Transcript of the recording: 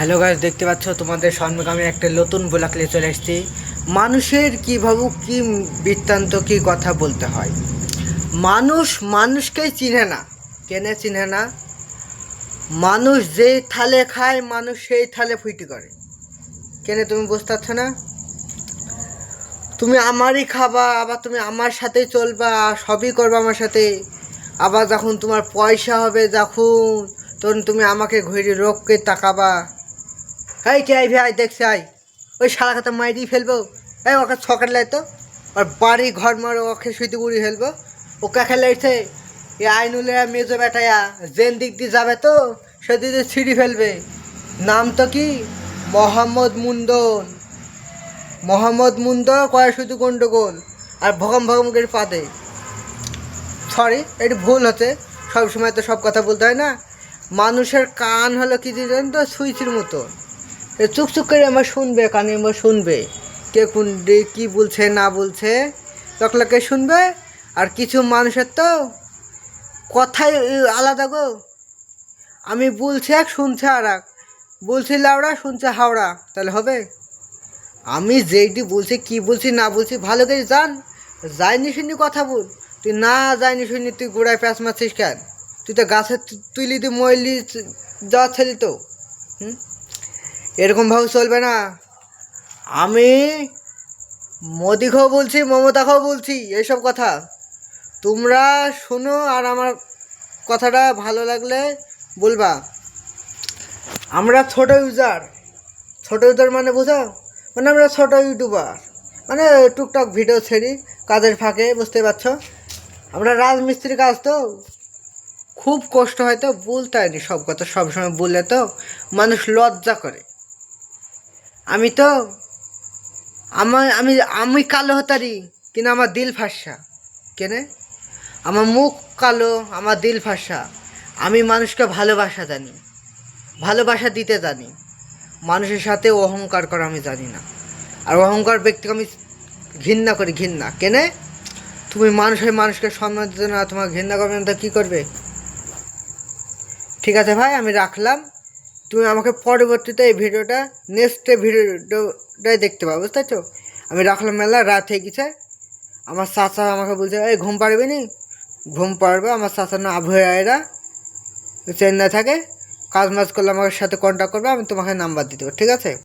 Hello guys, দেখতে পাচ্ছ তোমাদের সম্মুখে আমি একটা নতুন ব্লগ নিয়ে চলে এসেছি। মানুষের কি ভাবুক, কি বৃত্তান্ত, কি কথা বলতে হয়। মানুষ মানুষকেই চিনে না। কেনে চিনে না? মানুষ যেই থালে খায় মানুষ সেই থালে ফুটি করে। কেনে তুমি বুঝতে পারছো না? তুমি আমারই খাবা, আবার তুমি আমার সাথেই চলবা, সবই করবা আমার সাথে। আবার যখন তোমার পয়সা হবে, তখন তুমি আমাকে ঘুরে রোগকে তাকাবা। এই কে আই ভাই, দেখছি আই ওই শালা খাতা মাইরি ফেলবো। এই ওকে ছকাট লাই তো, আর বাড়ি ঘর মারো, ওকে শুইতে উড়ি ফেলবো। ও কাকে লাইছে? এ আইনুলে মেজো বেটায়া যেন দিক দিয়ে যাবে তো সেদিক দিয়ে ছিঁড়ি ফেলবে। নাম তো কি? মোহাম্মদ মুন্দন। মোহাম্মদ মুন্দর কয় শুধু গন্ডগোল আর ভগম ভগম করে পাতে। সরি, একটু ভুল হচ্ছে। সব সময় তো সব কথা বলতে হয় না। মানুষের কান হলো কি জানেন তো, সুইচের মতো। চুপ চুপ করে আমার শুনবে, কানে আমার শুনবে কে কোন কী বলছে না বলছে, তকলাকে শুনবে। আর কিছু মানুষের তো কথাই আলাদা গো। আমি বলছি এক, শুনছে আর এক। বলছি লাউড়া, শুনছে হাওড়া, তাহলে হবে? আমি যেইটি বলছি, কি বলছি না বলছি ভালো করে জান। যাইনি শুনি কথা বল। তুই না যাইনি শুনি তুই গোড়ায় প্যাঁচ মারছিস কেন? তুই তো গাছে তুইলি তুই মইলি যা ছেলি তো। হুম, এরকমভাবে চলবে না। আমি মোদিকেও বলছি, মমতাকেও বলছি এইসব কথা। তোমরা শোনো, আর আমার কথাটা ভালো লাগলে বলবা। আমরা ছোট ইউজার। ছোট ইউজার মানে বোঝো? মানে আমরা ছোট ইউটিউবার, মানে টুকটাক ভিডিও ছেড়ি কাজের ফাঁকে, বুঝতে পারছো? আমরা রাজমিস্ত্রির কাজ তো, খুব কষ্ট হয় তো, বলতে হয়নি সব কথা সবসময় বললে তো মানুষ লজ্জা করে। আমি তো আমার আমি আমি কালো হতারি, কিন্তু আমার দিল ফাঁসা। কেনে? আমার মুখ কালো, আমার দিল ফাঁসা। আমি মানুষকে ভালোবাসা জানি, ভালোবাসা দিতে জানি। মানুষের সাথে অহংকার করা আমি জানি না। আর অহংকার ব্যক্তিকে আমি ঘৃণা করি, ঘৃণা। কেনে? তুমি মানুষকে সম্মান দিতে না, তোমার ঘৃণা করবে না, তো কী করবে? ঠিক আছে ভাই, আমি রাখলাম। তুমি আমাকে পরবর্তীতে এই ভিডিওটা, নেক্সট ভিডিওটাই দেখতে পাবো, বুঝতে পারছো? আমি রাখলাম, মেলা রাত হয়ে গেছে। আমার চাচা আমাকে বলছে, এই ঘুম পাড়বে নি? ঘুম পাড়বে। আমার চাচার না আভয়েরা, চেন্নাই থাকে। কাজ মাজ করলে আমার সাথে কন্ট্যাক্ট করবে, আমি তোমাকে নাম্বার দিতে পারবো, ঠিক আছে?